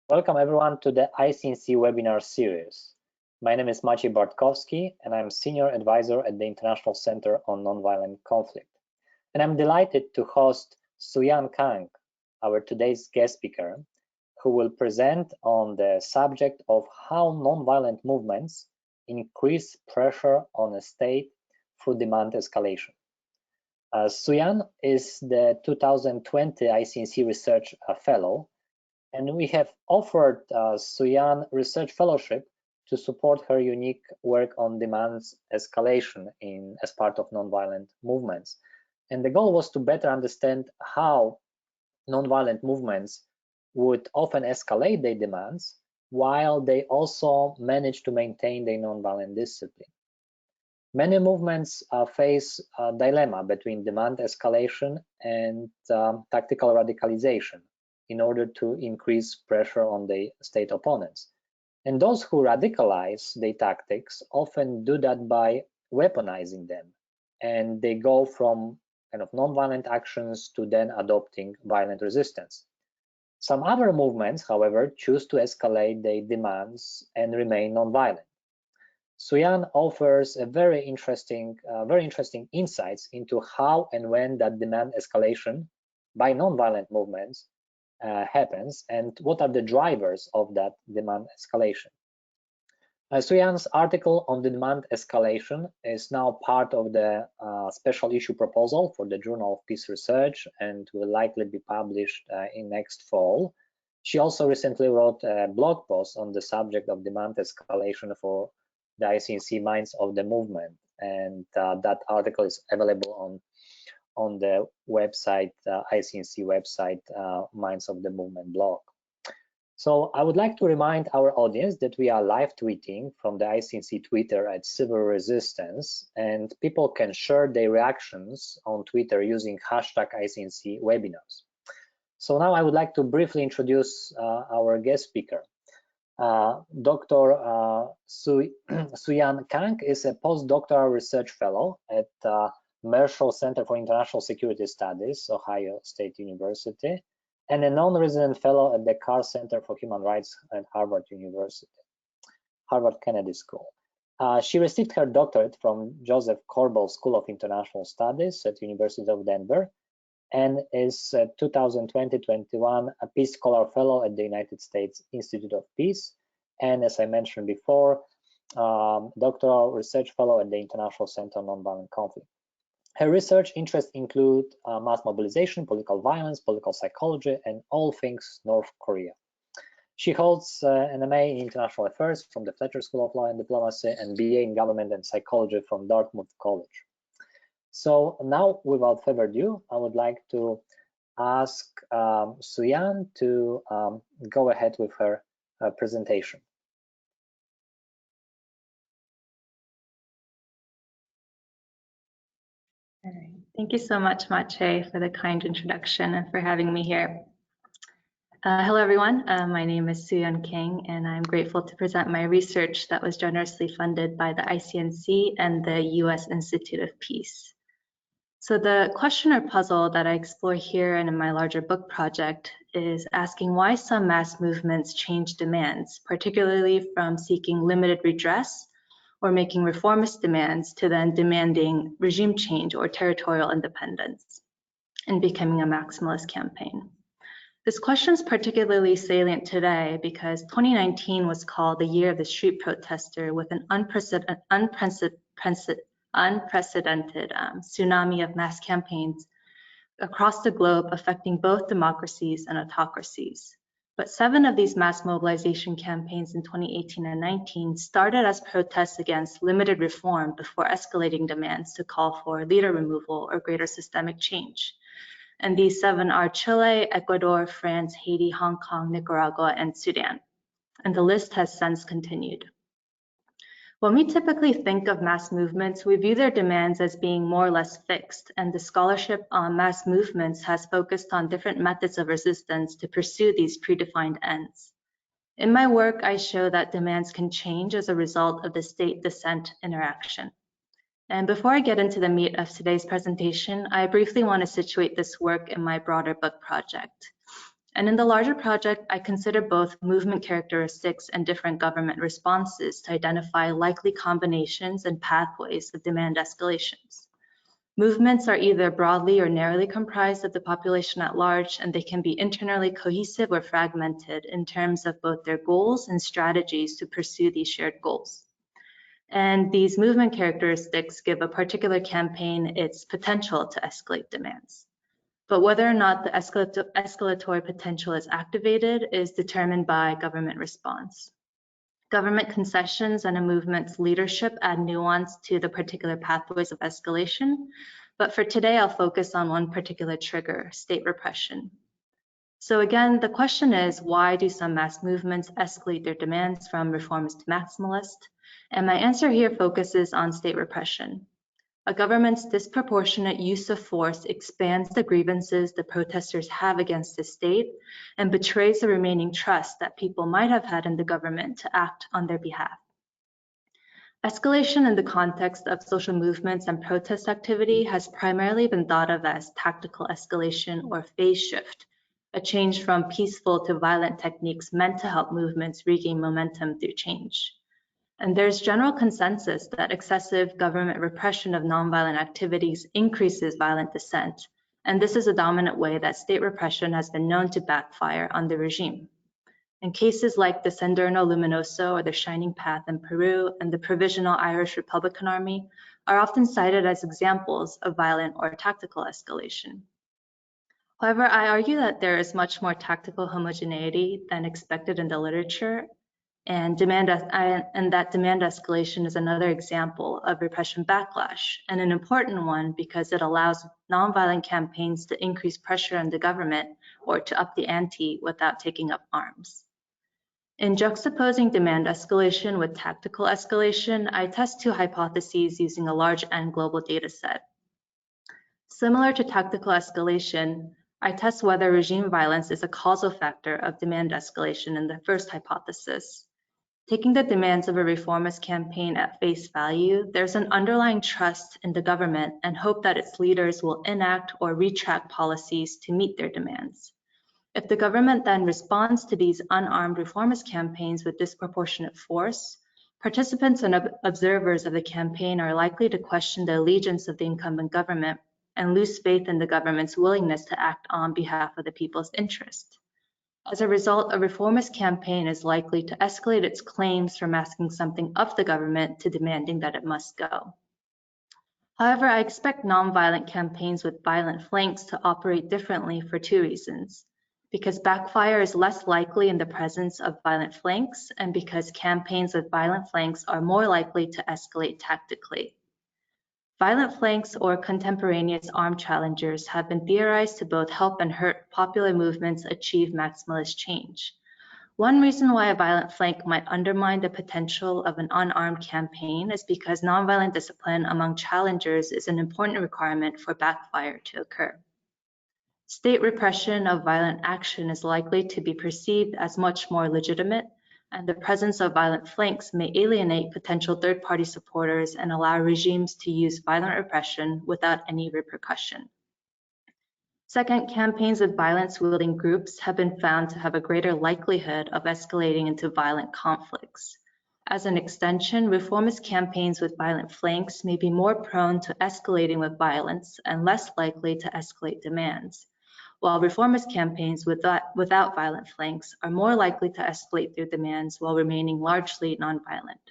Welcome everyone to the ICNC webinar series. My name is Maciej Bartkowski and I'm Senior Advisor at the International Center on Nonviolent Conflict. And I'm delighted to host Suyuan Kang, our today's guest speaker, who will present on the subject of how nonviolent movements increase pressure on a state through demand escalation. Suyuan is the 2020 ICNC Research Fellow, and we have offered Suyuan Research Fellowship to support her unique work on demand escalation as part of nonviolent movements. And the goal was to better understand how nonviolent movements would often escalate their demands while they also manage to maintain their nonviolent discipline. Many movements face a dilemma between demand escalation and tactical radicalization in order to increase pressure on the state opponents. And those who radicalize their tactics often do that by weaponizing them. And they go from kind of nonviolent actions to then adopting violent resistance. Some other movements, however, choose to escalate their demands and remain nonviolent. Suyuan offers a very interesting insights into how and when that demand escalation by nonviolent movements happens and what are the drivers of that demand escalation. Suyuan's article on the demand escalation is now part of the special issue proposal for the Journal of Peace Research and will likely be published in next fall. She also recently wrote a blog post on the subject of demand escalation for the ICNC Minds of the Movement, and that article is available on the website, ICNC website, Minds of the Movement blog. So I would like to remind our audience that we are live tweeting from the ICNC Twitter at Civil Resistance, and people can share their reactions on Twitter using hashtag ICNC webinars. So now I would like to briefly introduce our guest speaker. Dr. Suyuan Kang is a postdoctoral research fellow at Marshall Center for International Security Studies, Ohio State University, and a non-resident fellow at the Carr Center for Human Rights at Harvard Kennedy School. She received her doctorate from Joseph Corbell School of International Studies at University of Denver, and is 2020-21 a Peace Scholar Fellow at the United States Institute of Peace, and as I mentioned before, doctoral research fellow at the International Center on Nonviolent Conflict. Her research interests include mass mobilization, political violence, political psychology, and all things North Korea. She holds an MA in International Affairs from the Fletcher School of Law and Diplomacy and BA in Government and Psychology from Dartmouth College. So now, without further ado, I would like to ask Suyuan to go ahead with her presentation. All right. Thank you so much, Maciej, for the kind introduction and for having me here. Hello, everyone. My name is Suyuan Kang, and I'm grateful to present my research that was generously funded by the ICNC and the U.S. Institute of Peace. So the question or puzzle that I explore here and in my larger book project is asking why some mass movements change demands, particularly from seeking limited redress or making reformist demands to then demanding regime change or territorial independence and becoming a maximalist campaign. This question is particularly salient today because 2019 was called the year of the street protester with an unprecedented tsunami of mass campaigns across the globe affecting both democracies and autocracies. But 7 of these mass mobilization campaigns in 2018 and 19 started as protests against limited reform before escalating demands to call for leader removal or greater systemic change. And these 7 are Chile, Ecuador, France, Haiti, Hong Kong, Nicaragua, and Sudan. And the list has since continued. When we typically think of mass movements, we view their demands as being more or less fixed, and the scholarship on mass movements has focused on different methods of resistance to pursue these predefined ends. In my work, I show that demands can change as a result of the state-dissent interaction. And before I get into the meat of today's presentation, I briefly want to situate this work in my broader book project. And in the larger project, I consider both movement characteristics and different government responses to identify likely combinations and pathways of demand escalations. Movements are either broadly or narrowly comprised of the population at large, and they can be internally cohesive or fragmented in terms of both their goals and strategies to pursue these shared goals. And these movement characteristics give a particular campaign its potential to escalate demands. But whether or not the escalatory potential is activated is determined by government response. Government concessions and a movement's leadership add nuance to the particular pathways of escalation, but for today I'll focus on one particular trigger, state repression. So again, the question is, why do some mass movements escalate their demands from reformist to maximalist? And my answer here focuses on state repression. A government's disproportionate use of force expands the grievances the protesters have against the state and betrays the remaining trust that people might have had in the government to act on their behalf. Escalation in the context of social movements and protest activity has primarily been thought of as tactical escalation or phase shift, a change from peaceful to violent techniques meant to help movements regain momentum through change. And there's general consensus that excessive government repression of nonviolent activities increases violent dissent, and this is a dominant way that state repression has been known to backfire on the regime. In cases like the Sendero Luminoso or the Shining Path in Peru and the Provisional Irish Republican Army are often cited as examples of violent or tactical escalation. However, I argue that there is much more tactical homogeneity than expected in the literature, and that demand escalation is another example of repression backlash, and an important one because it allows nonviolent campaigns to increase pressure on the government or to up the ante without taking up arms. In juxtaposing demand escalation with tactical escalation, I test two hypotheses using a large and global data set. Similar to tactical escalation, I test whether regime violence is a causal factor of demand escalation in the first hypothesis. Taking the demands of a reformist campaign at face value, there's an underlying trust in the government and hope that its leaders will enact or retract policies to meet their demands. If the government then responds to these unarmed reformist campaigns with disproportionate force, participants and observers of the campaign are likely to question the allegiance of the incumbent government and lose faith in the government's willingness to act on behalf of the people's interest. As a result, a reformist campaign is likely to escalate its claims from asking something of the government to demanding that it must go. However, I expect nonviolent campaigns with violent flanks to operate differently for two reasons. Because backfire is less likely in the presence of violent flanks, and because campaigns with violent flanks are more likely to escalate tactically. Violent flanks or contemporaneous armed challengers have been theorized to both help and hurt popular movements achieve maximalist change. One reason why a violent flank might undermine the potential of an unarmed campaign is because nonviolent discipline among challengers is an important requirement for backfire to occur. State repression of violent action is likely to be perceived as much more legitimate, and the presence of violent flanks may alienate potential third-party supporters and allow regimes to use violent repression without any repercussion. Second, campaigns with violence-wielding groups have been found to have a greater likelihood of escalating into violent conflicts. As an extension, reformist campaigns with violent flanks may be more prone to escalating with violence and less likely to escalate demands, while reformist campaigns without violent flanks are more likely to escalate their demands while remaining largely nonviolent.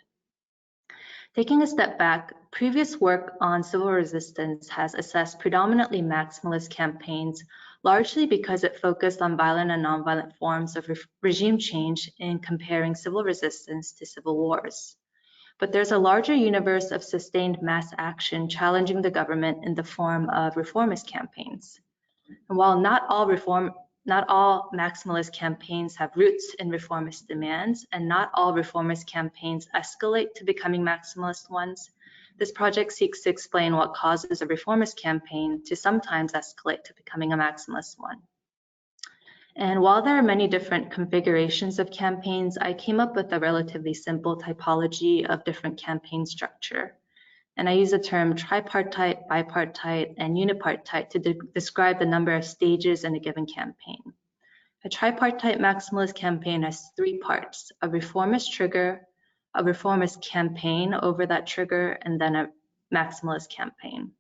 Taking a step back, previous work on civil resistance has assessed predominantly maximalist campaigns, largely because it focused on violent and nonviolent forms of regime change in comparing civil resistance to civil wars. But there's a larger universe of sustained mass action challenging the government in the form of reformist campaigns. And while not all maximalist campaigns have roots in reformist demands, and not all reformist campaigns escalate to becoming maximalist ones, this project seeks to explain what causes a reformist campaign to sometimes escalate to becoming a maximalist one. And while there are many different configurations of campaigns, I came up with a relatively simple typology of different campaign structure. And I use the term tripartite, bipartite, and unipartite to describe the number of stages in a given campaign. A tripartite maximalist campaign has three parts: a reformist trigger, a reformist campaign over that trigger, and then a maximalist campaign.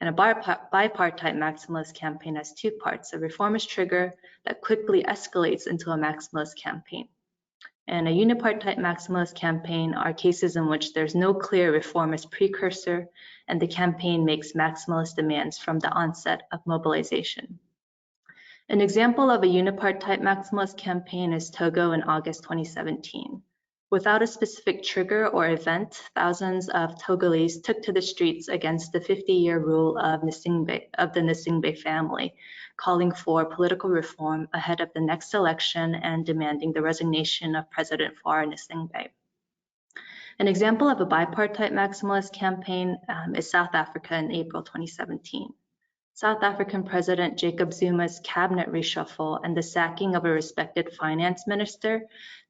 And a bipartite maximalist campaign has two parts: a reformist trigger that quickly escalates into a maximalist campaign. And a unipartite maximalist campaign are cases in which there's no clear reformist precursor and the campaign makes maximalist demands from the onset of mobilization. An example of a unipartite maximalist campaign is Togo in August 2017. Without a specific trigger or event, thousands of Togolese took to the streets against the 50-year rule of the Nsingbe family, calling for political reform ahead of the next election and demanding the resignation of President Faure Nsingbe. An example of a bipartite maximalist campaign is South Africa in April 2017. South African President Jacob Zuma's cabinet reshuffle and the sacking of a respected finance minister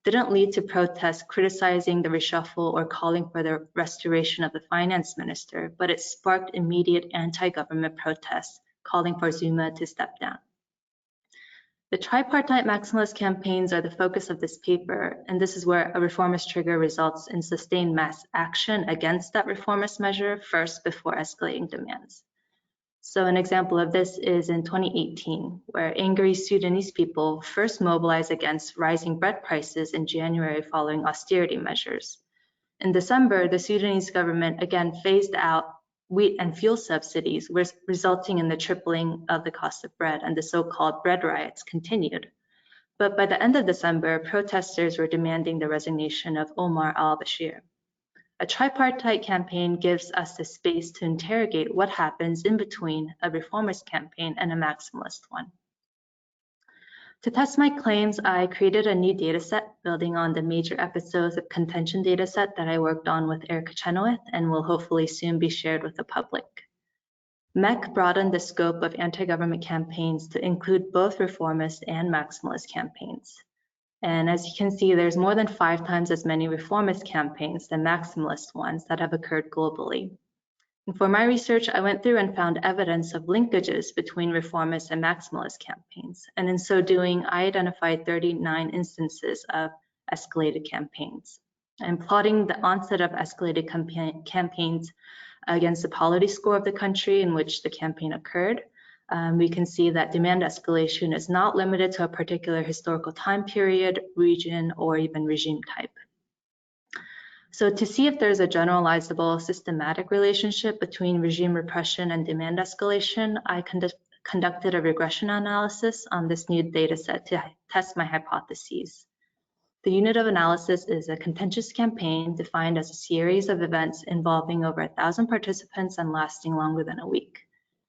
didn't lead to protests criticizing the reshuffle or calling for the restoration of the finance minister, but it sparked immediate anti-government protests calling for Zuma to step down. The tripartite maximalist campaigns are the focus of this paper, and this is where a reformist trigger results in sustained mass action against that reformist measure first before escalating demands. So an example of this is in 2018, where angry Sudanese people first mobilized against rising bread prices in January following austerity measures. In December, the Sudanese government again phased out wheat and fuel subsidies, resulting in the tripling of the cost of bread, and the so-called bread riots continued. But by the end of December, protesters were demanding the resignation of Omar al-Bashir. A tripartite campaign gives us the space to interrogate what happens in between a reformist campaign and a maximalist one. To test my claims, I created a new dataset building on the major episodes of contention dataset that I worked on with Erica Chenoweth and will hopefully soon be shared with the public. MEC broadened the scope of anti-government campaigns to include both reformist and maximalist campaigns. And as you can see, there's more than 5 times as many reformist campaigns than maximalist ones that have occurred globally. And for my research, I went through and found evidence of linkages between reformist and maximalist campaigns. And in so doing, I identified 39 instances of escalated campaigns. And plotting the onset of escalated campaigns against the polity score of the country in which the campaign occurred, we can see that demand escalation is not limited to a particular historical time period, region, or even regime type. So to see if there's a generalizable systematic relationship between regime repression and demand escalation, I conducted a regression analysis on this new dataset to test my hypotheses. The unit of analysis is a contentious campaign defined as a series of events involving over 1,000 participants and lasting longer than a week.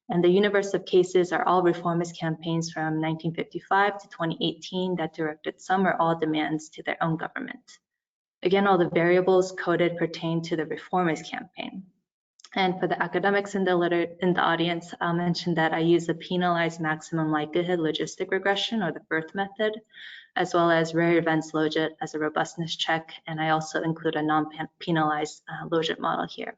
And the universe of cases are all reformist campaigns from 1955 to 2018 that directed some or all demands to their own government. Again, all the variables coded pertain to the reformist campaign. And for the academics in the audience, I'll mention that I use the penalized maximum likelihood logistic regression, or the BERT method, as well as rare events logit as a robustness check. And I also include a non-penalized logit model here.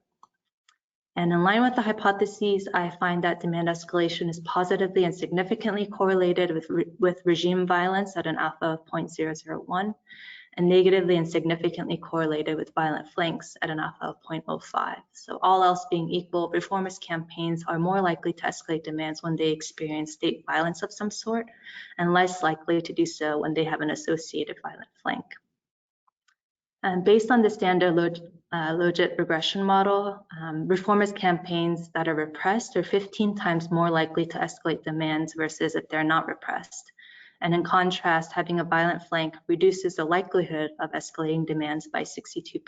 And in line with the hypotheses, I find that demand escalation is positively and significantly correlated with regime violence at an alpha of 0.001, and negatively and significantly correlated with violent flanks at an alpha of 0.05. So all else being equal, reformist campaigns are more likely to escalate demands when they experience state violence of some sort, and less likely to do so when they have an associated violent flank. And based on the standard logit regression model, reformist campaigns that are repressed are 15 times more likely to escalate demands versus if they're not repressed. And in contrast, having a violent flank reduces the likelihood of escalating demands by 62%.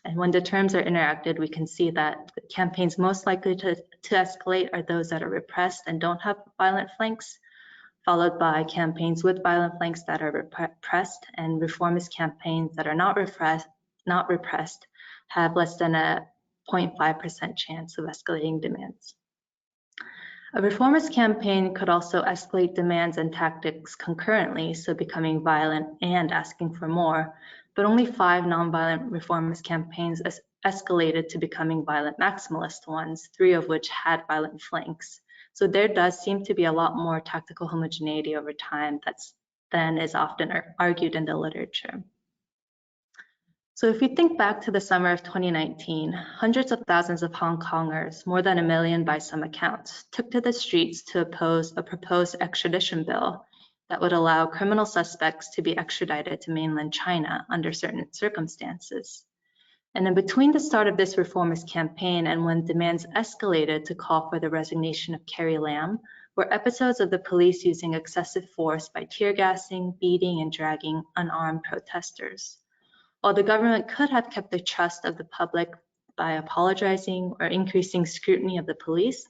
And when the terms are interacted, we can see that the campaigns most likely to escalate are those that are repressed and don't have violent flanks, followed by campaigns with violent flanks that are repressed, and reformist campaigns that are not repressed have less than a 0.5% chance of escalating demands. A reformist campaign could also escalate demands and tactics concurrently, so becoming violent and asking for more, but only 5 nonviolent reformist campaigns escalated to becoming violent maximalist ones, 3 of which had violent flanks, So there does seem to be a lot more tactical homogeneity over time than is often argued in the literature. So if we think back to the summer of 2019, hundreds of thousands of Hong Kongers, more than 1 million by some accounts, took to the streets to oppose a proposed extradition bill that would allow criminal suspects to be extradited to mainland China under certain circumstances. And in between the start of this reformist campaign and when demands escalated to call for the resignation of Carrie Lam, were episodes of the police using excessive force by tear gassing, beating, and dragging unarmed protesters. While the government could have kept the trust of the public by apologizing or increasing scrutiny of the police,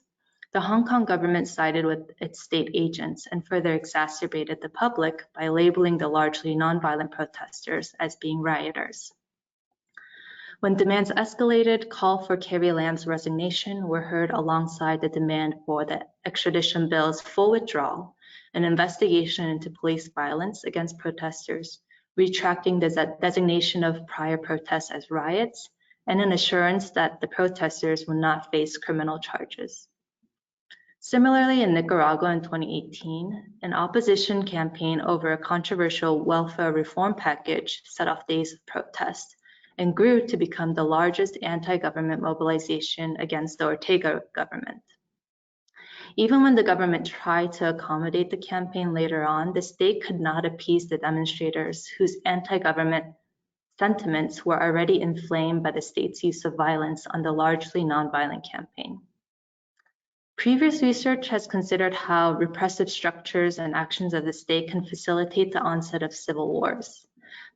the Hong Kong government sided with its state agents and further exacerbated the public by labeling the largely nonviolent protesters as being rioters. When demands escalated, call for Carrie Lam's resignation were heard alongside the demand for the extradition bill's full withdrawal, an investigation into police violence against protesters, retracting the designation of prior protests as riots, and an assurance that the protesters would not face criminal charges. Similarly, in Nicaragua in 2018, an opposition campaign over a controversial welfare reform package set off days of protest and grew to become the largest anti-government mobilization against the Ortega government. Even when the government tried to accommodate the campaign later on, the state could not appease the demonstrators whose anti-government sentiments were already inflamed by the state's use of violence on the largely nonviolent campaign. Previous research has considered how repressive structures and actions of the state can facilitate the onset of civil wars.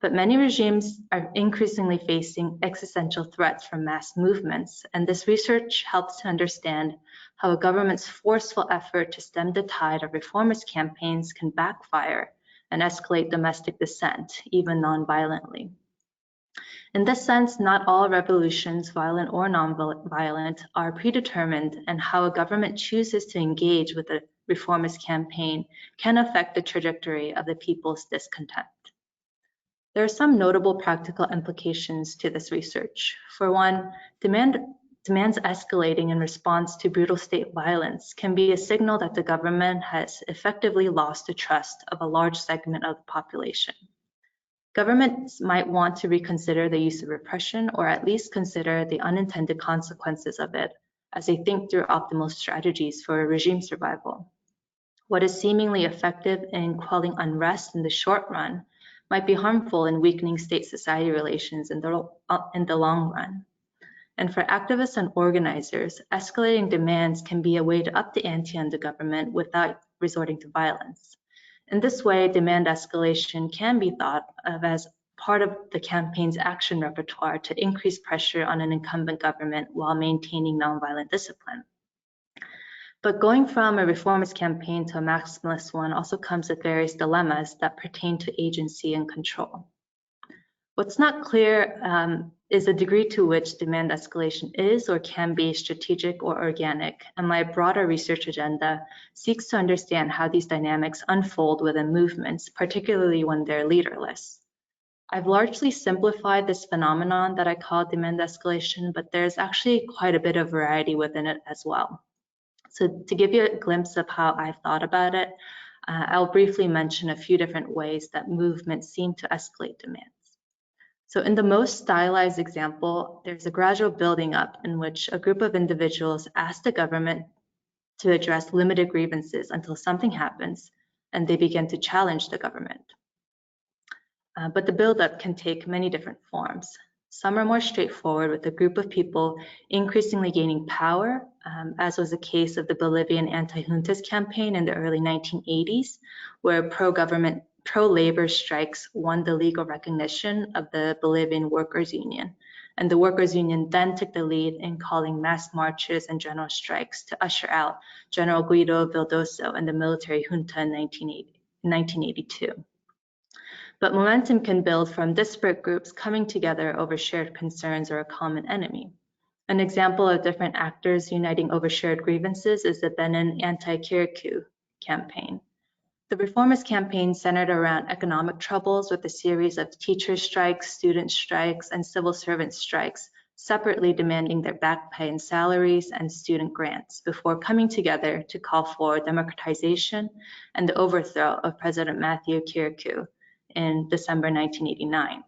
But many regimes are increasingly facing existential threats from mass movements, and this research helps to understand how a government's forceful effort to stem the tide of reformist campaigns can backfire and escalate domestic dissent, even non-violently. In this sense, not all revolutions, violent or non-violent, are predetermined, and how a government chooses to engage with a reformist campaign can affect the trajectory of the people's discontent. There are some notable practical implications to this research. For one, demands escalating in response to brutal state violence can be a signal that the government has effectively lost the trust of a large segment of the population. Governments might want to reconsider the use of repression, or at least consider the unintended consequences of it as they think through optimal strategies for regime survival. What is seemingly effective in quelling unrest in the short run might be harmful in weakening state-society relations in the long run. And for activists and organizers, escalating demands can be a way to up the ante on the government without resorting to violence. In this way, demand escalation can be thought of as part of the campaign's action repertoire to increase pressure on an incumbent government while maintaining nonviolent discipline. But going from a reformist campaign to a maximalist one also comes with various dilemmas that pertain to agency and control. What's not clear is the degree to which demand escalation is or can be strategic or organic, and my broader research agenda seeks to understand how these dynamics unfold within movements, particularly when they're leaderless. I've largely simplified this phenomenon that I call demand escalation, but there's actually quite a bit of variety within it as well. So to give you a glimpse of how I've thought about it, I'll briefly mention a few different ways that movements seem to escalate demands. So in the most stylized example, there's a gradual building up in which a group of individuals ask the government to address limited grievances until something happens and they begin to challenge the government. But the buildup can take many different forms. Some are more straightforward, with a group of people increasingly gaining power, as was the case of the Bolivian anti-juntas campaign in the early 1980s, where pro-government, pro-labor strikes won the legal recognition of the Bolivian Workers' Union. And the Workers' Union then took the lead in calling mass marches and general strikes to usher out General Guido Vildoso and the military junta in 1982. But momentum can build from disparate groups coming together over shared concerns or a common enemy. An example of different actors uniting over shared grievances is the Benin Anti-Kiraku campaign. The reformist campaign centered around economic troubles with a series of teacher strikes, student strikes, and civil servant strikes separately demanding their back pay and salaries and student grants before coming together to call for democratization and the overthrow of President Kiraku in December 1989.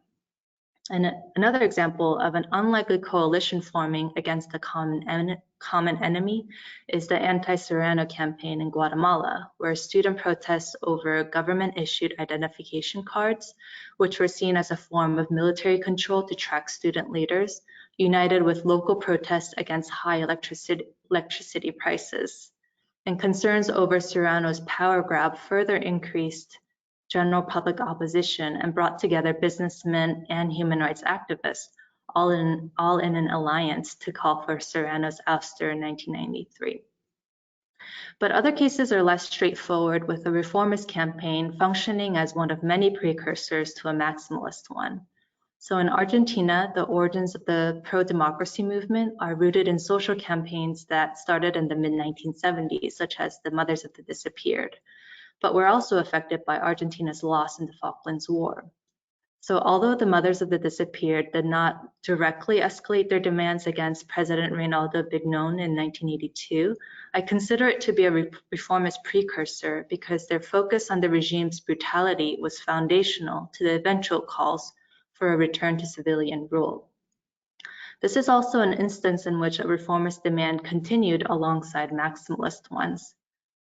And another example of an unlikely coalition forming against a common enemy is the Anti-Serrano campaign in Guatemala, where student protests over government-issued identification cards, which were seen as a form of military control to track student leaders, united with local protests against high electricity prices. And concerns over Serrano's power grab further increased general public opposition and brought together businessmen and human rights activists, all in an alliance to call for Serrano's ouster in 1993. But other cases are less straightforward, with the reformist campaign functioning as one of many precursors to a maximalist one. So in Argentina, the origins of the pro-democracy movement are rooted in social campaigns that started in the mid-1970s, such as the Mothers of the Disappeared, but were also affected by Argentina's loss in the Falklands War. So although the Mothers of the Disappeared did not directly escalate their demands against President Reinaldo Bignon in 1982, I consider it to be a reformist precursor because their focus on the regime's brutality was foundational to the eventual calls for a return to civilian rule. This is also an instance in which a reformist demand continued alongside maximalist ones.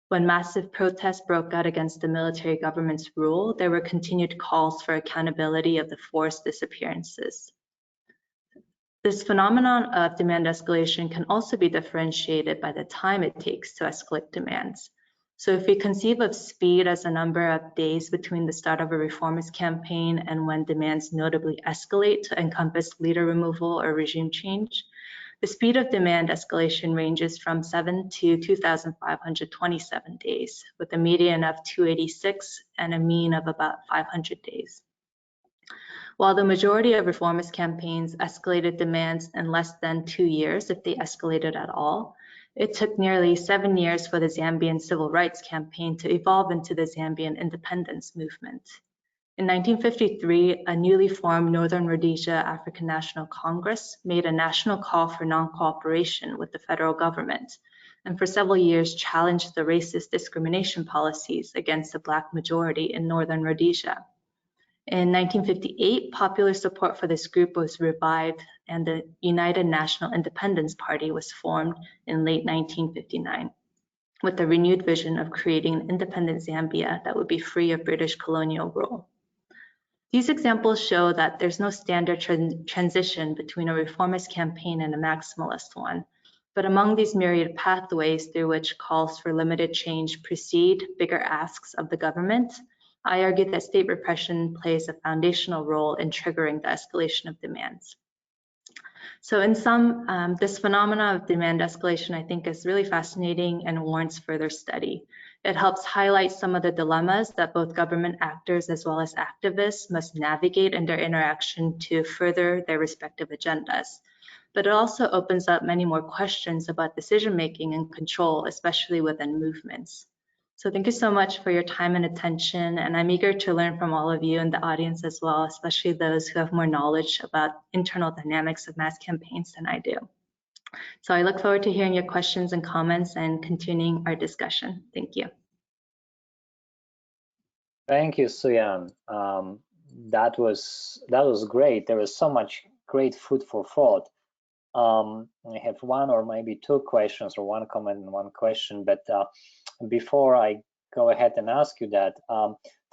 When massive protests broke out against the military government's rule, there were continued calls for accountability of the forced disappearances. This phenomenon of demand escalation can also be differentiated by the time it takes to escalate demands. So if we conceive of speed as a number of days between the start of a reformist campaign and when demands notably escalate to encompass leader removal or regime change, the speed of demand escalation ranges from 7 to 2,527 days, with a median of 286 and a mean of about 500 days. While the majority of reformist campaigns escalated demands in less than 2 years, if they escalated at all, it took nearly 7 years for the Zambian civil rights campaign to evolve into the Zambian independence movement. In 1953, a newly formed Northern Rhodesia African National Congress made a national call for non-cooperation with the federal government, and for several years challenged the racist discrimination policies against the Black majority in Northern Rhodesia. In 1958, popular support for this group was revived, and the United National Independence Party was formed in late 1959, with a renewed vision of creating an independent Zambia that would be free of British colonial rule. These examples show that there's no standard transition between a reformist campaign and a maximalist one. But among these myriad pathways through which calls for limited change precede bigger asks of the government, I argue that state repression plays a foundational role in triggering the escalation of demands. So in sum, this phenomena of demand escalation, I think, is really fascinating and warrants further study. It helps highlight some of the dilemmas that both government actors as well as activists must navigate in their interaction to further their respective agendas. But it also opens up many more questions about decision-making and control, especially within movements. So thank you so much for your time and attention, and I'm eager to learn from all of you in the audience as well, especially those who have more knowledge about internal dynamics of mass campaigns than I do. So I look forward to hearing your questions and comments and continuing our discussion. Thank you. Thank you, Suyan. That was great. There was so much great food for thought. I have one or maybe two questions, or one comment and one question, but before I go ahead and ask you that,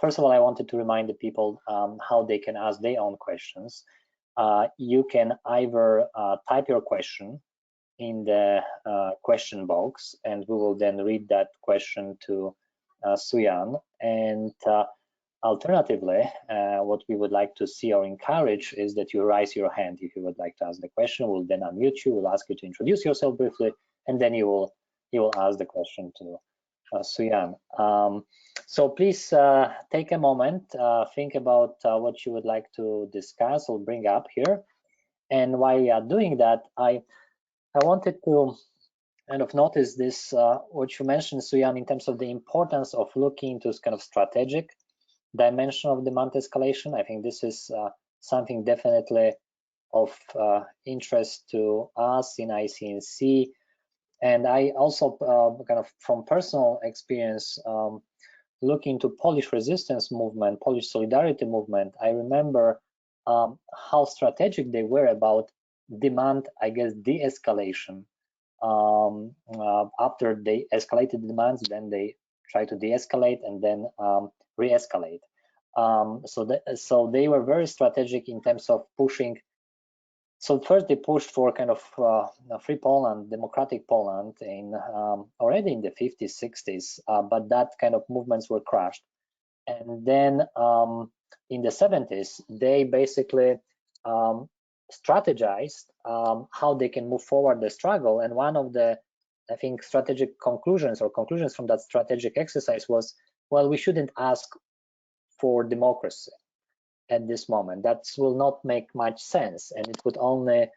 first of all, I wanted to remind the people how they can ask their own questions. You can either type your question in the question box, and we will then read that question to Suyan. And alternatively, what we would like to see or encourage is that you raise your hand if you would like to ask the question. We'll then unmute you, we'll ask you to introduce yourself briefly, and then you will ask the question to Suyan. So please take a moment, think about what you would like to discuss or bring up here. And while you are doing that, I wanted to kind of notice this, what you mentioned, Suyan, in terms of the importance of looking into this kind of strategic dimension of demand escalation. I think this is something definitely interest to us in ICNC. And I also kind of from personal experience look into Polish resistance movement, Polish solidarity movement. I remember how strategic they were about demand, I guess, de-escalation. After they escalated the demands, then they try to de-escalate and then re-escalate. So they were very strategic in terms of pushing. So first they pushed for kind of free Poland, democratic Poland in already in the 50s, 60s, but that kind of movements were crushed. And then in the 70s, they basically strategized how they can move forward the struggle. And one of the, I think, strategic conclusions from that strategic exercise was, well, we shouldn't ask for democracy at this moment. That will not make much sense, and it would only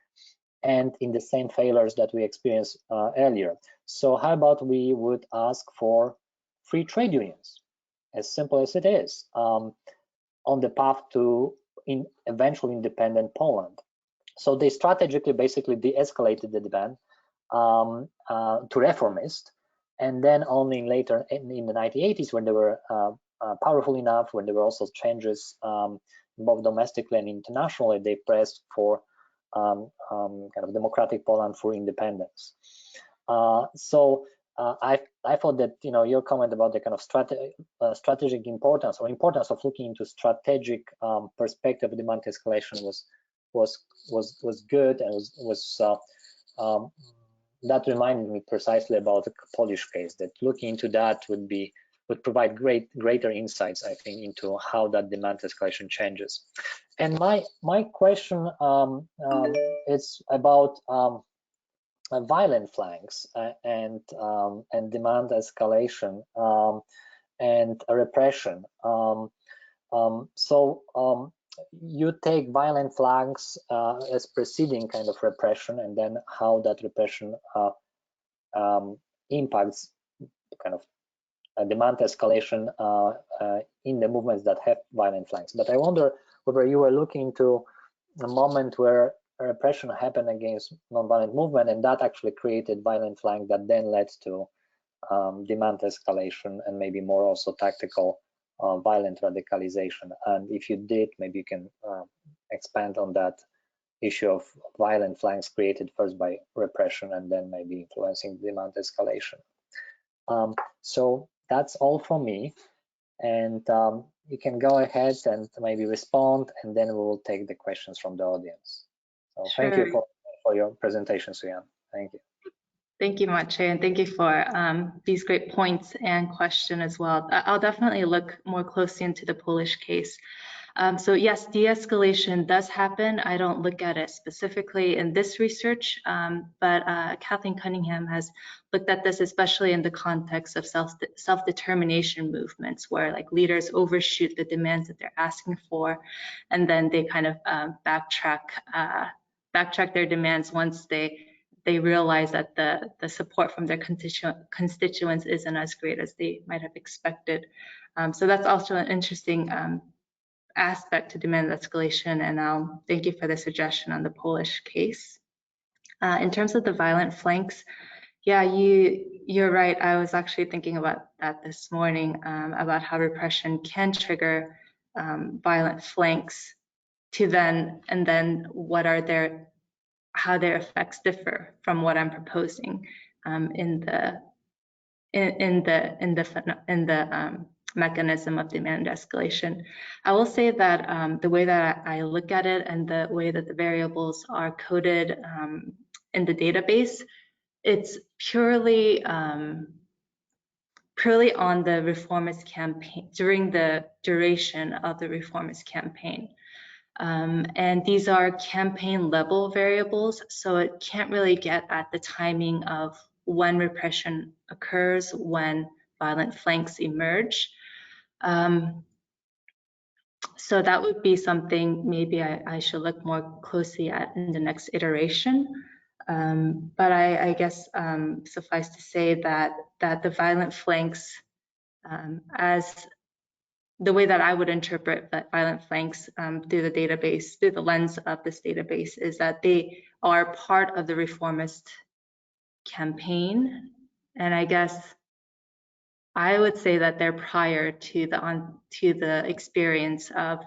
end in the same failures that we experienced earlier. So how about we would ask for free trade unions, as simple as it is, on the path to eventual independent Poland. So they strategically basically de-escalated the demand to reformist, and then only later in the 1980s, when they were powerful enough, when there were also changes both domestically and internationally, they pressed for kind of democratic Poland for independence. So I thought that, you know, your comment about the kind of strategic importance or importance of looking into strategic perspective of demand escalation was good, and that reminded me precisely about the Polish case, that looking into that would provide greater insights, I think, into how that demand escalation changes. And my question is about violent flanks and demand escalation and repression. You take violent flanks as preceding kind of repression, and then how that repression impacts kind of demand escalation in the movements that have violent flanks. But I wonder whether you were looking to a moment where repression happened against nonviolent movement, and that actually created violent flank that then led to demand escalation and maybe more also tactical violent radicalization. And if you did, maybe you can expand on that issue of violent flanks created first by repression and then maybe influencing demand escalation. So that's all from me, and you can go ahead and maybe respond, and then we will take the questions from the audience. So Sure. Thank you for your presentation, Suyan. Thank you. Thank you, Maciej, and thank you for these great points and question as well. I'll definitely look more closely into the Polish case. So yes, de-escalation does happen. I don't look at it specifically in this research, but Kathleen Cunningham has looked at this, especially in the context of self-determination movements, where like leaders overshoot the demands that they're asking for, and then they kind of backtrack their demands once they realize that the support from their constituents isn't as great as they might have expected. So that's also an interesting aspect to demand escalation, and thank you for the suggestion on the Polish case. In terms of the violent flanks, yeah, you're right. I was actually thinking about that this morning, about how repression can trigger violent flanks and then what are how their effects differ from what I'm proposing in the mechanism of demand escalation. I will say that the way that I look at it and the way that the variables are coded in the database, it's purely on the reformist campaign, during the duration of the reformist campaign. And these are campaign level variables, so it can't really get at the timing of when repression occurs, when violent flanks emerge. So that would be something maybe I should look more closely at in the next iteration. But I guess suffice to say that the violent flanks, as the way that I would interpret violent flanks through the database, through the lens of this database, is that they are part of the reformist campaign. And I guess I would say that they're prior to the experience of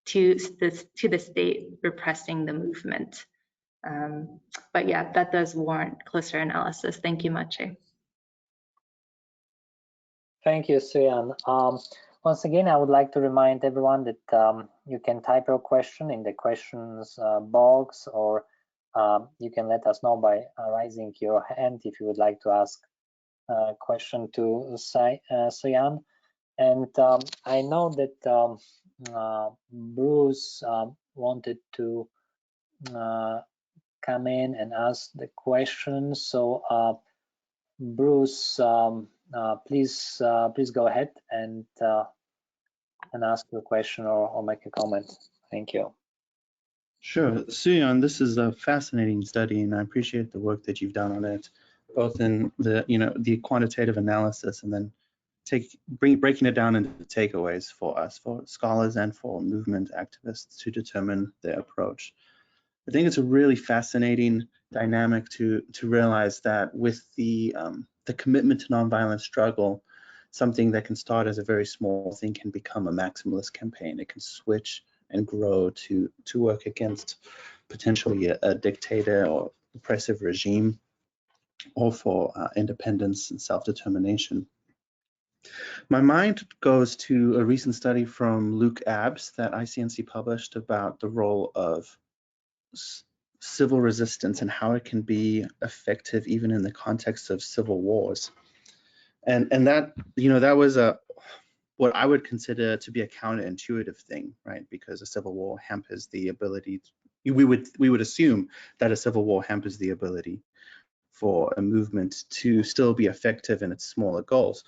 to the state repressing the movement. But yeah, that does warrant closer analysis. Thank you, Maciej. Thank you, Suyan. Once again, I would like to remind everyone that you can type your question in the questions box, or you can let us know by raising your hand if you would like to ask a question to Suyan. And I know that Bruce wanted to come in and ask the question. So Bruce, please go ahead and ask your question or make a comment. Thank you. Sure, Suyan, this is a fascinating study, and I appreciate the work that you've done on it, both in the quantitative analysis and then breaking it down into takeaways for us, for scholars and for movement activists to determine their approach. I think it's a really fascinating dynamic to realize that with the commitment to nonviolent struggle, something that can start as a very small thing can become a maximalist campaign. It can switch and grow to work against potentially a dictator or oppressive regime, or for independence and self-determination. My mind goes to a recent study from Luke Abbs that ICNC published about the role of civil resistance and how it can be effective even in the context of civil wars. And that, that was what I would consider to be a counterintuitive thing, right? Because a civil war hampers the ability, we would assume that a civil war hampers the ability for a movement to still be effective in its smaller goals.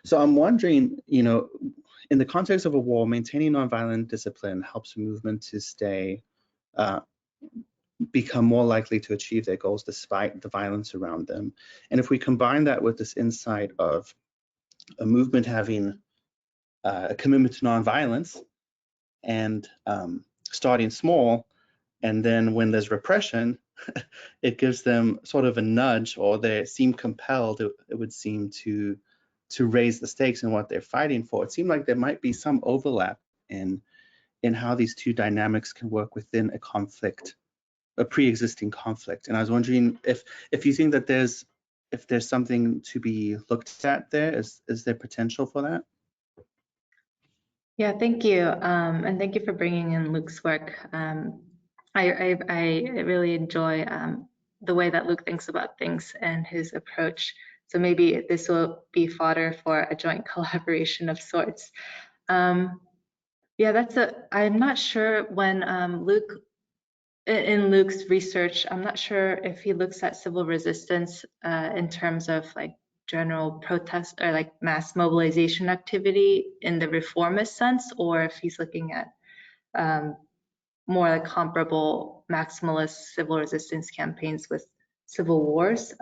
So I'm wondering, in the context of a war, maintaining nonviolent discipline helps a movement to stay, become more likely to achieve their goals despite the violence around them. And if we combine that with this insight of a movement having a commitment to nonviolence and starting small, and then when there's repression, it gives them sort of a nudge, or they seem compelled, it would seem, to raise the stakes in what they're fighting for. It seemed like there might be some overlap in how these two dynamics can work within a conflict, a pre-existing conflict. And I was wondering if you think that there's something to be looked at there. Is there potential for that? Yeah, thank you. And thank you for bringing in Luke's work. I really enjoy the way that Luke thinks about things and his approach. So maybe this will be fodder for a joint collaboration of sorts. Yeah, I'm not sure when in Luke's research, I'm not sure if he looks at civil resistance in terms of like general protest or like mass mobilization activity in the reformist sense, or if he's looking at more like comparable maximalist civil resistance campaigns with civil wars.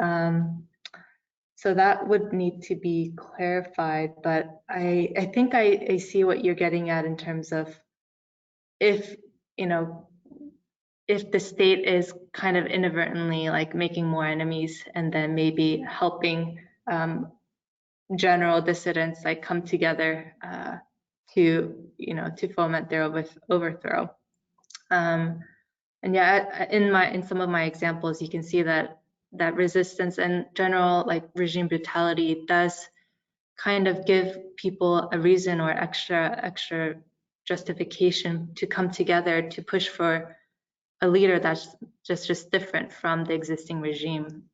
So that would need to be clarified, but I think I see what you're getting at in terms of if the state is kind of inadvertently like making more enemies and then maybe helping general dissidents like come together to foment their overthrow. And yeah, in some of my examples, you can see that resistance and general like regime brutality does kind of give people a reason or extra justification to come together to push for a leader that's just different from the existing regime.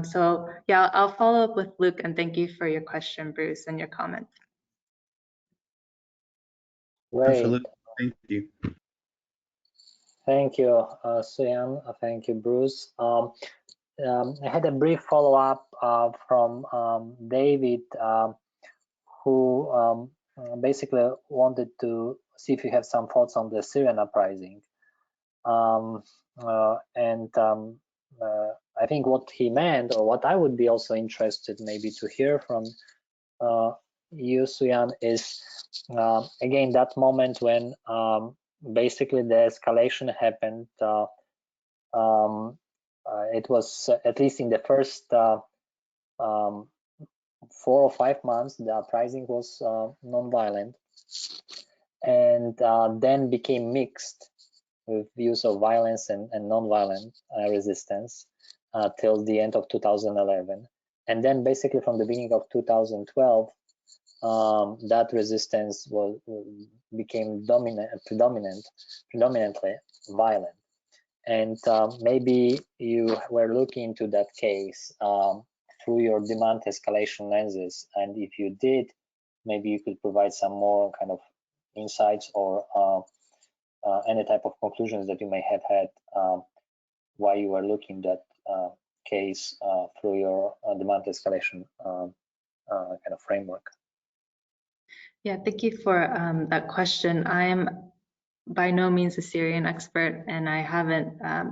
So yeah, I'll follow up with Luke, and thank you for your question, Bruce, and your comment. Great. Absolutely. Thank you. Thank you, Suyan. Thank you, Bruce. I had a brief follow-up from David, who basically wanted to see if you have some thoughts on the Syrian Uprising. I think what he meant, or what I would be also interested maybe to hear from you, Suyan, is again, that moment when basically the escalation happened, it was at least in the first 4 or 5 months, the uprising was non-violent, and then became mixed with views of violence and non-violent resistance till the end of 2011. And then basically from the beginning of 2012, that resistance became predominantly violent. And maybe you were looking into that case through your demand escalation lenses, and if you did, maybe you could provide some more kind of insights or any type of conclusions that you may have had while you were looking at that case through your demand escalation kind of framework. Yeah, thank you for that question. I am by no means a Syrian expert, and I haven't, I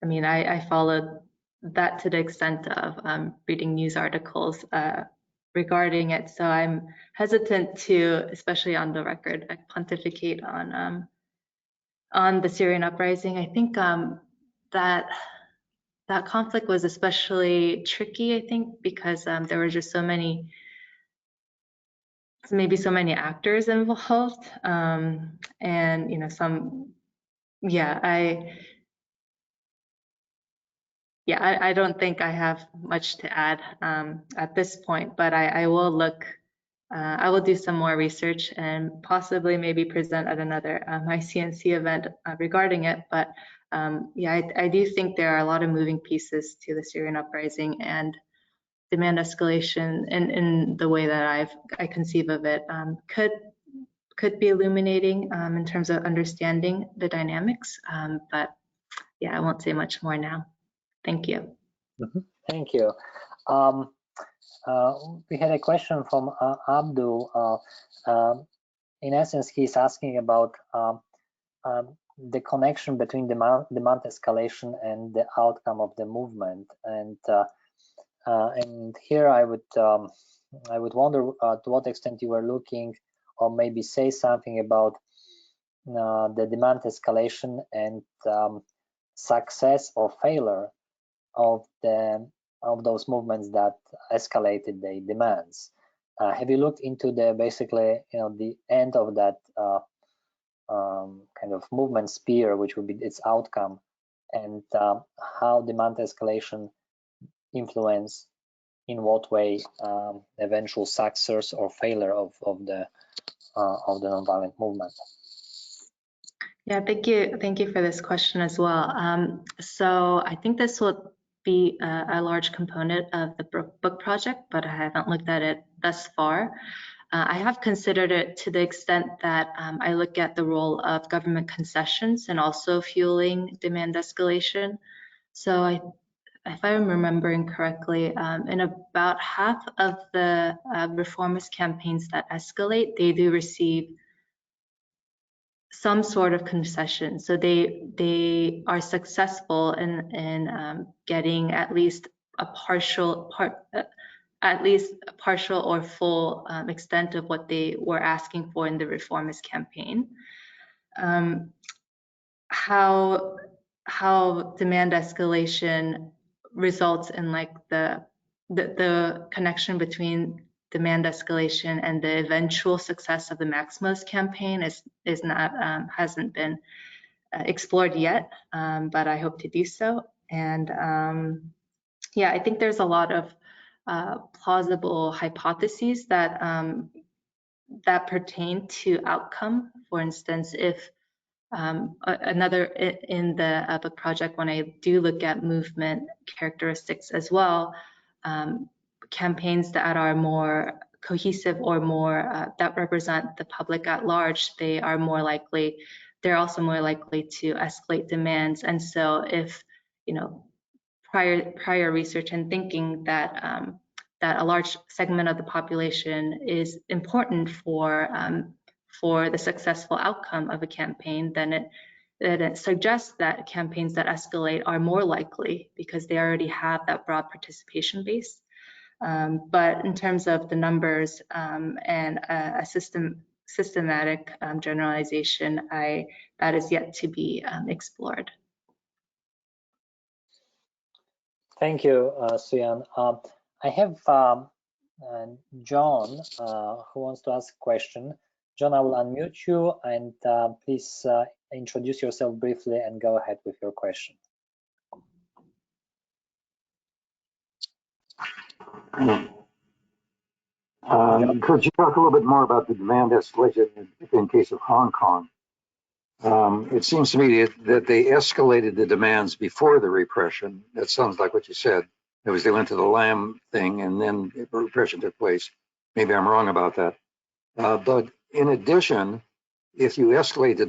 mean, I followed that to the extent of reading news articles regarding it. So I'm hesitant to, especially on the record, pontificate on the Syrian uprising. I think that conflict was especially tricky, I think, because there were just so many actors involved, and you know, I don't think I have much to add at this point, but I will look. I will do some more research and possibly maybe present at another ICNC event regarding it. But yeah, I do think there are a lot of moving pieces to the Syrian uprising, and demand escalation in the way that I conceive of it could be illuminating in terms of understanding the dynamics. But yeah, I won't say much more now. Thank you. Thank you. We had a question from Abdul. In essence, he's asking about the connection between demand escalation and the outcome of the movement. And here I would wonder to what extent you were looking, or maybe say something about the demand escalation and success or failure of those movements that escalated the demands. Have you looked into basically, you know, the end of that kind of movement sphere, which would be its outcome, and how demand escalation influence, in what way, eventual success or failure of the nonviolent movement? Yeah, thank you for this question as well. So I think this will be a large component of the book project, but I haven't looked at it thus far. I have considered it to the extent that I look at the role of government concessions and also fueling demand escalation. So if I'm remembering correctly, in about half of the reformist campaigns that escalate, they do receive some sort of concession. So they are successful in getting at least a partial or full extent of what they were asking for in the reformist campaign. How demand escalation results in like the connection between demand escalation and the eventual success of the Maximalist campaign hasn't been explored yet, but I hope to do so. And yeah, I think there's a lot of plausible hypotheses that pertain to outcome. For instance, if another in the book project, when I do look at movement characteristics as well, campaigns that are more cohesive or more that represent the public at large, they're also more likely to escalate demands. And so if, you know, prior research and thinking that a large segment of the population is important for the successful outcome of a campaign, then it suggests that campaigns that escalate are more likely because they already have that broad participation base. But in terms of the numbers and a systematic generalization, that is yet to be explored. Thank you, Suyan. I have John who wants to ask a question. John, I will unmute you, and please introduce yourself briefly and go ahead with your question. Could you talk a little bit more about the demand escalation in case of Hong Kong? It seems to me that they escalated the demands before the repression. That sounds like what you said. It was they went to the Lam thing and then repression took place. Maybe I'm wrong about that. But in addition, if you escalate the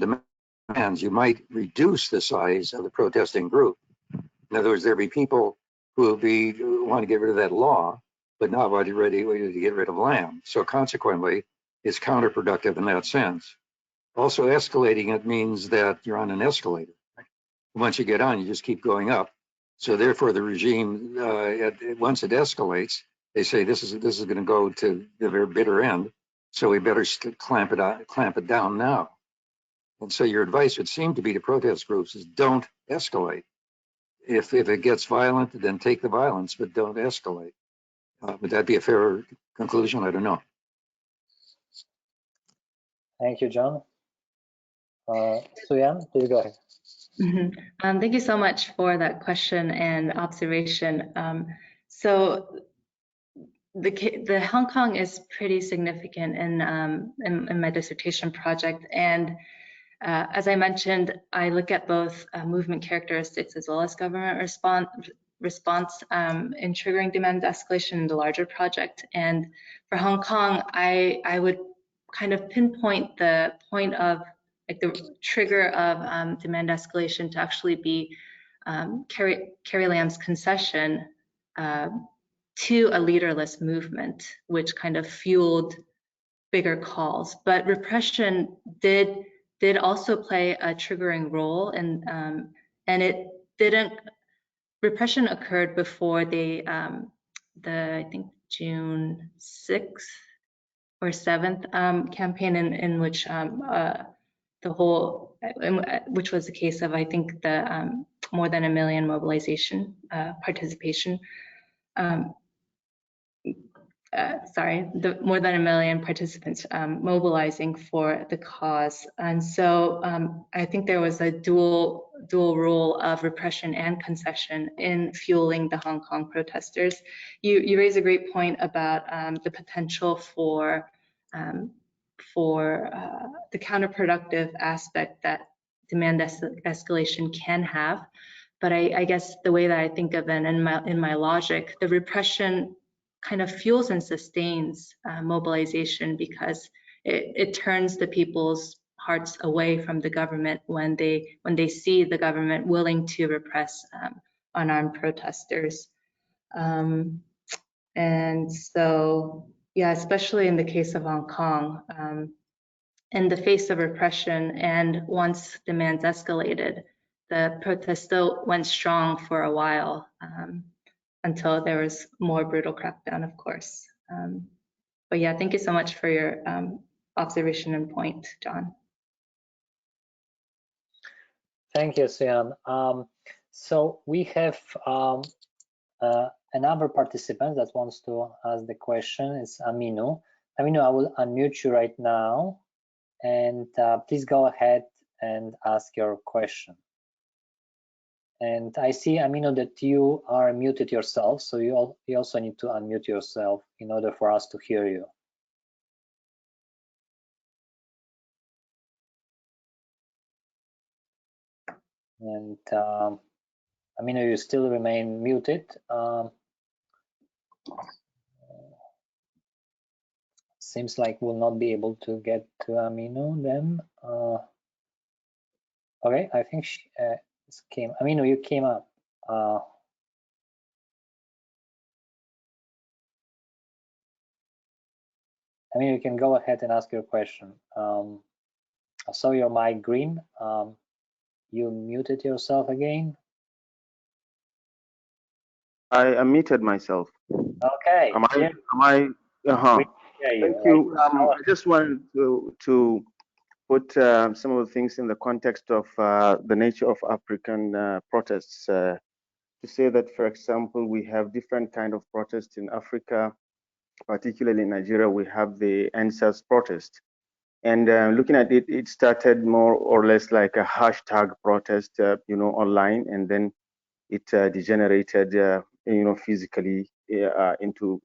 demands, you might reduce the size of the protesting group. In other words, there'll be people who want to get rid of that law, but not ready to get rid of Lam. So consequently, it's counterproductive in that sense. Also, escalating it means that you're on an escalator. Once you get on, you just keep going up. So therefore, the regime, once it escalates, they say this is going to go to the very bitter end. So we better clamp it down now. And so your advice would seem to be to protest groups is don't escalate. If it gets violent, then take the violence, but don't escalate. Would that be a fair conclusion? I don't know. Thank you, John. Suyan, please go ahead. Thank you so much for that question and observation. So the Hong Kong is pretty significant in my dissertation project, and as I mentioned, I look at both movement characteristics as well as government response in triggering demand escalation in the larger project. And for Hong Kong, I would kind of pinpoint the point of like the trigger of demand escalation to actually be Carrie Lam's concession to a leaderless movement, which kind of fueled bigger calls. But repression did also play a triggering role, and it didn't. Repression occurred before the I think June 6th or 7th campaign, in which which was the case of, I think, the more than 1 million mobilization participation. The more than 1 million participants mobilizing for the cause. And so I think there was a dual role of repression and concession in fueling the Hong Kong protesters. You raise a great point about the potential for the counterproductive aspect that demand escalation can have. But I guess the way that I think of it in my logic, the repression kind of fuels and sustains mobilization, because it turns the people's hearts away from the government when they see the government willing to repress unarmed protesters. And so, yeah, especially in the case of Hong Kong, in the face of repression and once demands escalated, the protest still went strong for a while. Until there was more brutal crackdown, of course. But yeah, thank you so much for your observation and point, John. Thank you, Suyan. So we have another participant that wants to ask the question. It's Aminu. Aminu, I will unmute you right now, and please go ahead and ask your question. And I see, Amino, that you are muted yourself, so you also need to unmute yourself in order for us to hear you. And Amino, you still remain muted. Seems like we'll not be able to get to Amino then. Okay, I think she came. Amino, you came up. I mean, you can go ahead and ask your question. I saw your mic green. You muted yourself again. I unmuted myself. Okay. Am I? We hear you. Thank you. Right. I just wanted to put some of the things in the context of the nature of African protests. To say that, for example, we have different kind of protests in Africa, particularly in Nigeria. We have the NSAS protest. And looking at it, it started more or less like a hashtag protest, online, and then it degenerated, physically into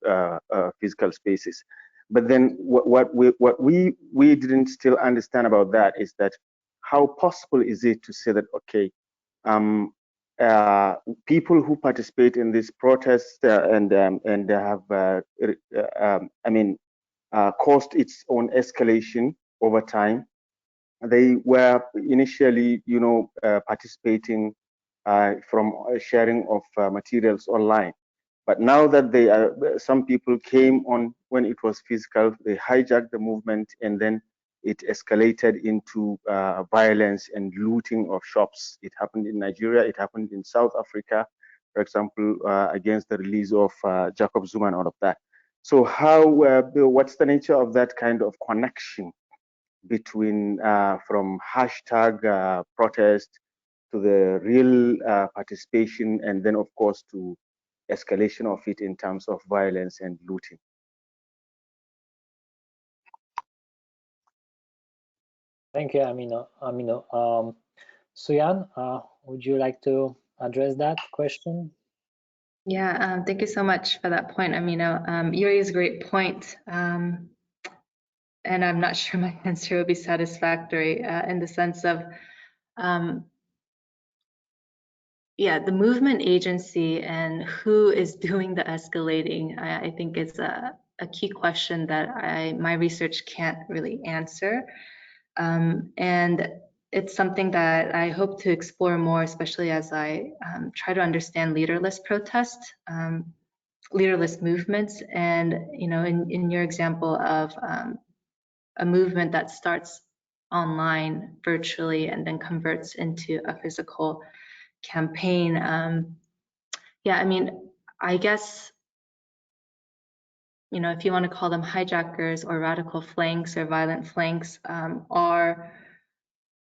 physical spaces. But then what we didn't still understand about that is that how possible is it to say that, okay, people who participate in these protests and have caused its own escalation over time. They were initially, participating from sharing of materials online. But now that some people came on when it was physical, they hijacked the movement, and then it escalated into violence and looting of shops. It happened in Nigeria. It happened in South Africa, for example, against the release of Jacob Zuma and all of that. So what's the nature of that kind of connection between from hashtag protest to the real participation, and then of course to escalation of it in terms of violence and looting? Thank you, Amino. Suyan, would you like to address that question? Yeah, thank you so much for that point, Amino. You raise a great point. And I'm not sure my answer will be satisfactory in the sense of, the movement agency and who is doing the escalating, I think is a key question that my research can't really answer. And it's something that I hope to explore more, especially as I try to understand leaderless protests, leaderless movements. And, in your example of a movement that starts online virtually and then converts into a physical campaign. I guess, if you want to call them hijackers or radical flanks or violent flanks, are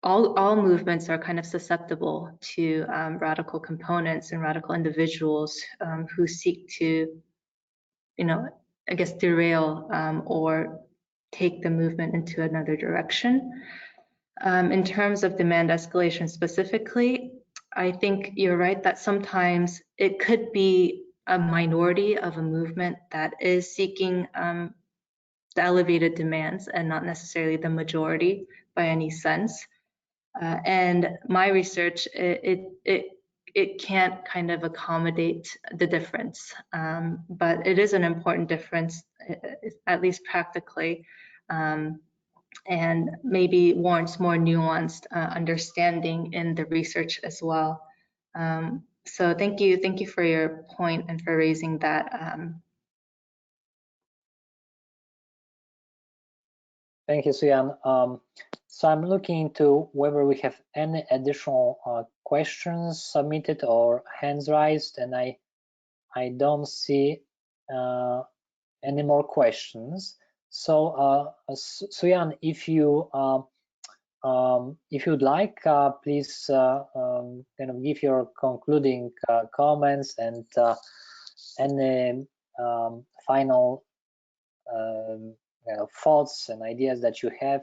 all movements are kind of susceptible to radical components and radical individuals who seek to, derail or take the movement into another direction. In terms of demand escalation specifically, I think you're right that sometimes it could be a minority of a movement that is seeking the elevated demands and not necessarily the majority by any sense. And my research, it can't kind of accommodate the difference, but it is an important difference, at least practically. And maybe warrants more nuanced understanding in the research as well. So thank you for your point and for raising that. Thank you, Suyan. So I'm looking into whether we have any additional questions submitted or hands raised, and I don't see any more questions. So Suyan, if you'd like, please kind of give your concluding comments and any final thoughts and ideas that you have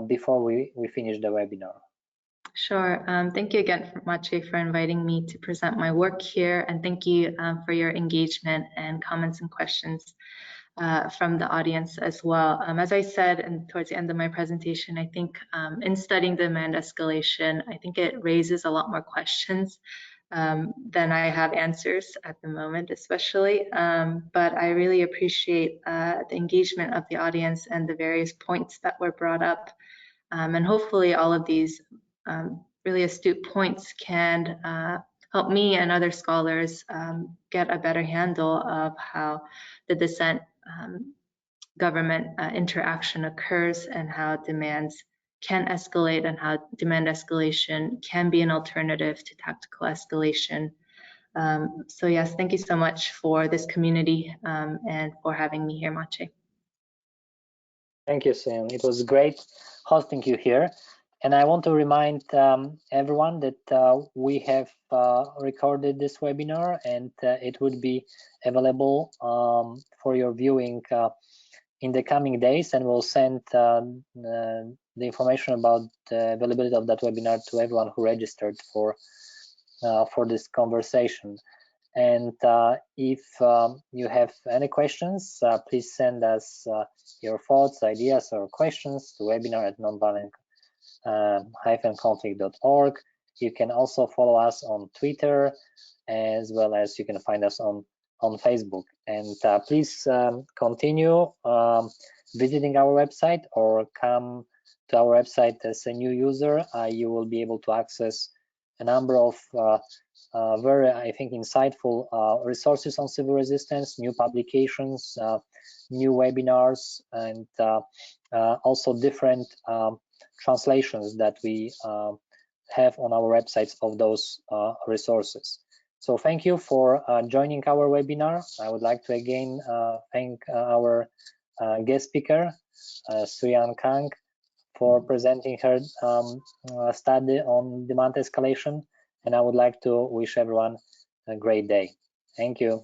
before we finish the webinar. Sure. Thank you again, Maciej, for inviting me to present my work here, and thank you for your engagement and comments and questions from the audience as well. As I said, and towards the end of my presentation, I think in studying demand escalation, I think it raises a lot more questions than I have answers at the moment, especially. But I really appreciate the engagement of the audience and the various points that were brought up. And hopefully all of these really astute points can help me and other scholars get a better handle of how the dissent government interaction occurs and how demands can escalate and how demand escalation can be an alternative to tactical escalation. So yes, thank you so much for this community and for having me here, Maciej. Thank you, Sim. It was great hosting you here. And I want to remind everyone that we have recorded this webinar, and it would be available for your viewing in the coming days, and we'll send the information about the availability of that webinar to everyone who registered for this conversation. And if you have any questions, please send us your thoughts, ideas, or questions to webinar@nonviolent-conflict.org. You can also follow us on Twitter, as well as you can find us on Facebook. And please continue visiting our website or come to our website as a new user. You will be able to access a number of very, I think, insightful resources on civil resistance, new publications, new webinars, and also different translations that we have on our websites of those resources. So thank you for joining our webinar. I would like to again thank our guest speaker, Suyan Kang, for presenting her study on demand escalation. And I would like to wish everyone a great day. Thank you.